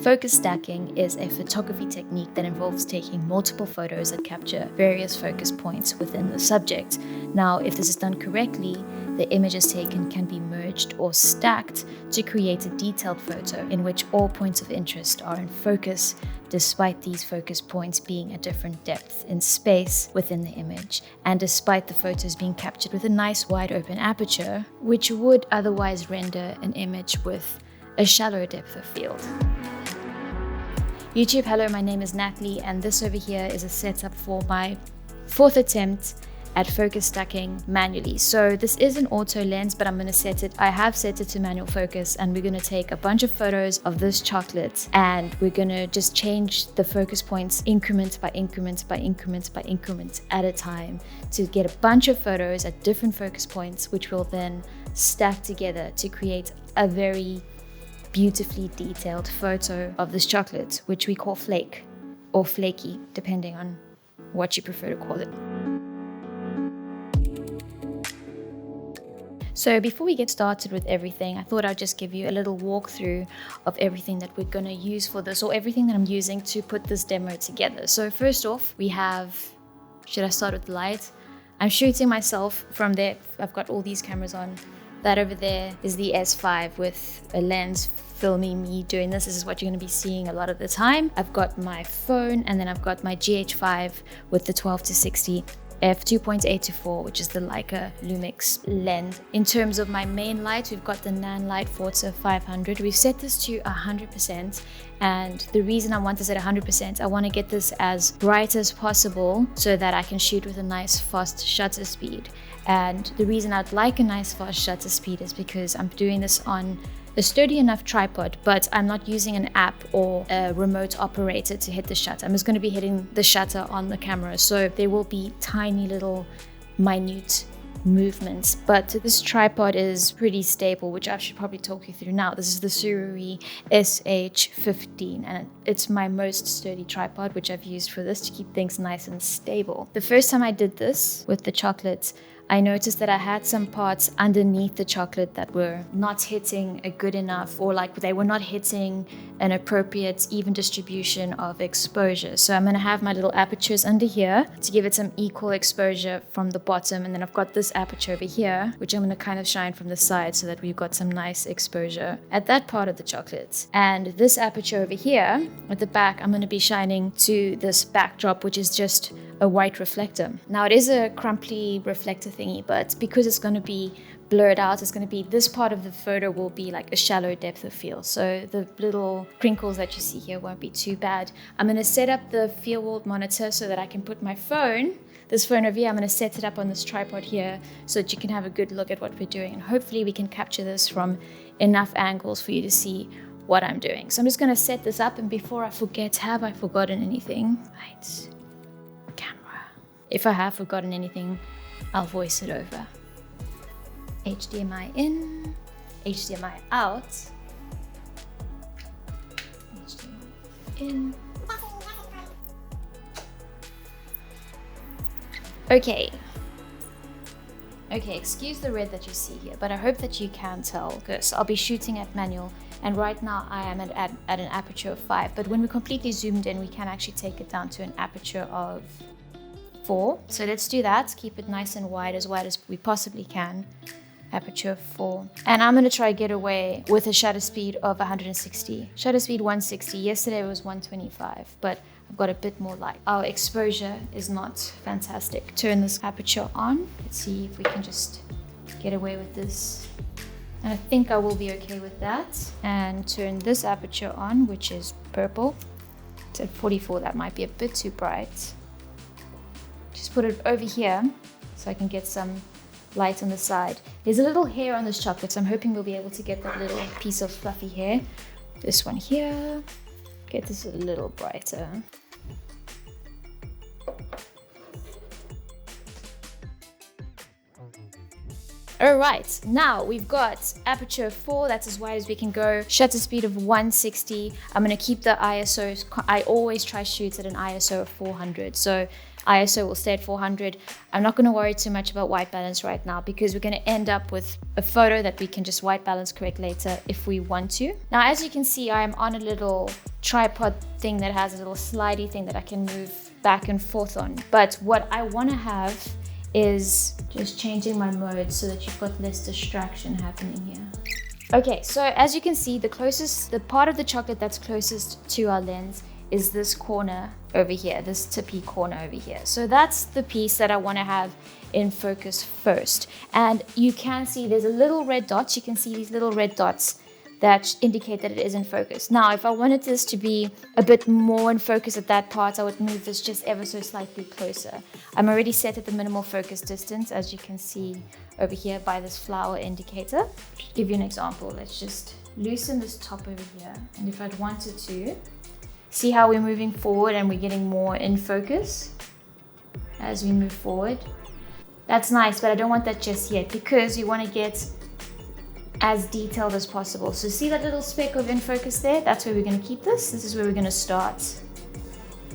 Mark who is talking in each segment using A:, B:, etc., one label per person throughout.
A: Focus stacking is a photography technique that involves taking multiple photos that capture various focus points within the subject. Now, if this is done correctly, the images taken can be merged or stacked to create a detailed photo in which all points of interest are in focus, despite these focus points being at different depths in space within the image, and despite the photos being captured with a nice wide open aperture, which would otherwise render an image with a shallow depth of field. YouTube, hello, my name is Natalie, and this over here is a setup for my 4th attempt at focus stacking manually. So this is an auto lens, but I have set it to manual focus, and we're gonna take a bunch of photos of this chocolate, and we're gonna just change the focus points increment by increment by increment by increment at a time to get a bunch of photos at different focus points, which will then stack together to create a very beautifully detailed photo of this chocolate, which we call flake or flaky, depending on what you prefer to call it. So before we get started with everything, I thought I'd just give you a little walkthrough of everything that we're going to use for this, or everything that I'm using to put this demo together. So first off, we have, should I start with the light? I'm shooting myself from there. I've got all these cameras on. That over there is the S5 with a lens filming me doing this. This is what you're going to be seeing a lot of the time. I've got my phone, and then I've got my GH5 with the 12-60 f2.8 to 4, which is the Leica Lumix lens. In terms of my main light, we've got the Nan Light Forza 500. We've set this to 100%, and the reason I want this at 100%, I want to get this as bright as possible so that I can shoot with a nice fast shutter speed. And the reason I'd like a nice fast shutter speed is because I'm doing this on a sturdy enough tripod, but I'm not using an app or a remote operator to hit the shutter. I'm just going to be hitting the shutter on the camera, so there will be tiny little minute movements, but this tripod is pretty stable, which I should probably talk you through now. This is the Sururi SH15, and it's my most sturdy tripod, which I've used for this to keep things nice and stable. The first time I did this with the chocolate, I noticed that I had some parts underneath the chocolate that were not hitting a good enough, or like they were not hitting an appropriate even distribution of exposure. So I'm gonna have my little apertures under here to give it some equal exposure from the bottom. And then I've got this aperture over here, which I'm gonna kind of shine from the side so that we've got some nice exposure at that part of the chocolate. And this aperture over here at the back, I'm gonna be shining to this backdrop, which is just a white reflector. Now it is a crumply reflector thingy, but because it's going to be blurred out, it's going to be, this part of the photo will be like a shallow depth of field, so the little crinkles that you see here won't be too bad. I'm going to set up the field wall monitor so that I can put my phone, this phone over here, I'm going to set it up on this tripod here so that you can have a good look at what we're doing, and hopefully we can capture this from enough angles for you to see what I'm doing. So I'm just going to set this up, and before I forget, have I forgotten anything? Right. If I have forgotten anything, I'll voice it over. HDMI in, HDMI out, HDMI in. Okay, excuse the red that you see here, but I hope that you can tell, because I'll be shooting at manual, and right now I am at an aperture of 5, but when we're completely zoomed in, we can actually take it down to an aperture of 4. So let's do that. Keep it nice and wide as we possibly can. Aperture 4. And I'm going to try get away with a shutter speed of 160. Shutter speed 160. Yesterday it was 125, but I've got a bit more light. Our exposure is not fantastic. Turn this aperture on. Let's see if we can just get away with this. And I think I will be okay with that. And turn this aperture on, which is purple. It's at 44. That might be a bit too bright. Just put it over here so I can get some light on the side. There's a little hair on this chocolate, so I'm hoping we'll be able to get that little piece of fluffy hair. This one here. Get this a little brighter. All right, now we've got aperture 4, that's as wide as we can go. Shutter speed of 160. I'm gonna keep the ISO, I always try shoots at an ISO of 400. So ISO will stay at 400. I'm not going to worry too much about white balance right now because we're going to end up with a photo that we can just white balance correct later if we want to. Now, as you can see, I'm on a little tripod thing that has a little slidey thing that I can move back and forth on. But what I want to have is just changing my mode so that you've got less distraction happening here. Okay, so as you can see, the part of the chocolate that's closest to our lens is this corner over here, this tippy corner over here. So that's the piece that I want to have in focus first. And you can see there's a little red dot. You can see these little red dots that indicate that it is in focus. Now, if I wanted this to be a bit more in focus at that part, I would move this just ever so slightly closer. I'm already set at the minimal focus distance, as you can see over here by this flower indicator. To give you an example, let's just loosen this top over here. And if I'd wanted to, see how we're moving forward and we're getting more in focus as we move forward. That's nice, but I don't want that just yet because you want to get as detailed as possible. So see that little speck of in focus there? That's where we're going to keep this. This is where we're going to start.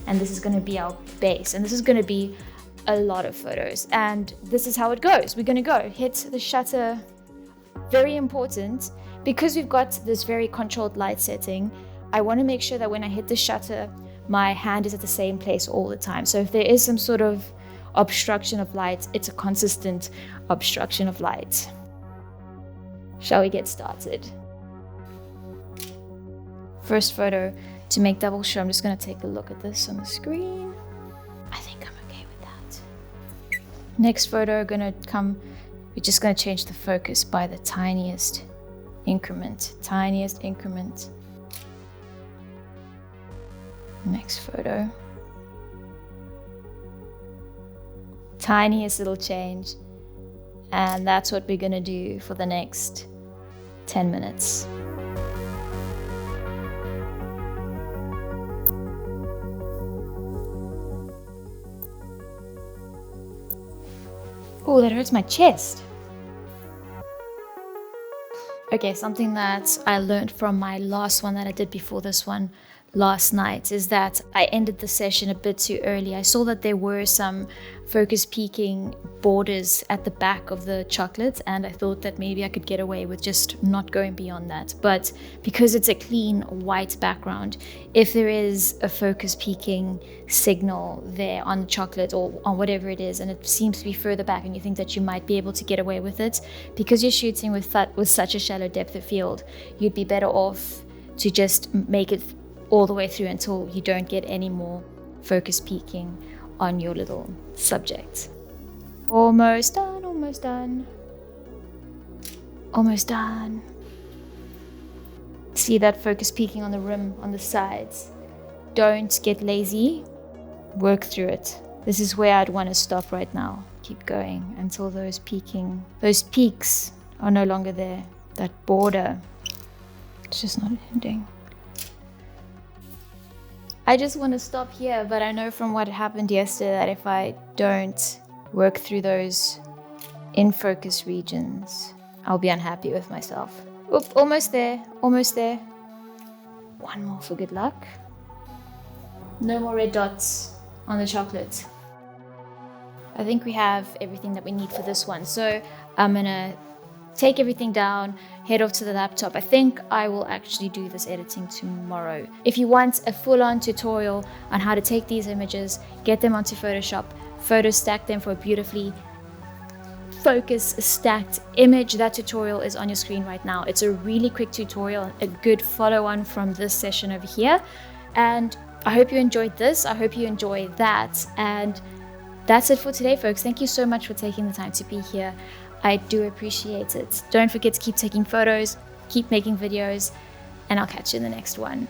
A: And this is going to be our base. And this is going to be a lot of photos. And this is how it goes. We're going to go hit the shutter. Very important, because we've got this very controlled light setting. I want to make sure that when I hit the shutter, my hand is at the same place all the time. So if there is some sort of obstruction of light, it's a consistent obstruction of light. Shall we get started? First photo to make double sure. I'm just going to take a look at this on the screen. I think I'm okay with that. Next photo, we're just going to change the focus by the tiniest increment. Next photo. Tiniest little change. And that's what we're going to do for the next 10 minutes. Oh, that hurts my chest. Okay, something that I learned from my last one that I did before this one last night is that I ended the session a bit too early. I saw that there were some focus peaking borders at the back of the chocolate, and I thought that maybe I could get away with just not going beyond that. But because it's a clean white background, if there is a focus peaking signal there on the chocolate or on whatever it is, and it seems to be further back and you think that you might be able to get away with it, because you're shooting with such a shallow depth of field, you'd be better off to just make it all the way through until you don't get any more focus peaking on your little subject. Almost done, almost done. Almost done. See that focus peaking on the rim, on the sides. Don't get lazy, work through it. This is where I'd want to stop right now. Keep going until those peaks are no longer there. That border, it's just not ending. I just want to stop here, but I know from what happened yesterday that if I don't work through those in focus regions, I'll be unhappy with myself. Oop, almost there, almost there. One more for good luck. No more red dots on the chocolate. I think we have everything that we need for this one. So I'm gonna take everything down, head off to the laptop. I think I will actually do this editing tomorrow. If you want a full-on tutorial on how to take these images, get them onto Photoshop, photo stack them for a beautifully focus stacked image, that tutorial is on your screen right now. It's a really quick tutorial, a good follow-on from this session over here. And I hope you enjoyed this. I hope you enjoyed that. And that's it for today, folks. Thank you so much for taking the time to be here. I do appreciate it. Don't forget to keep taking photos, keep making videos, and I'll catch you in the next one.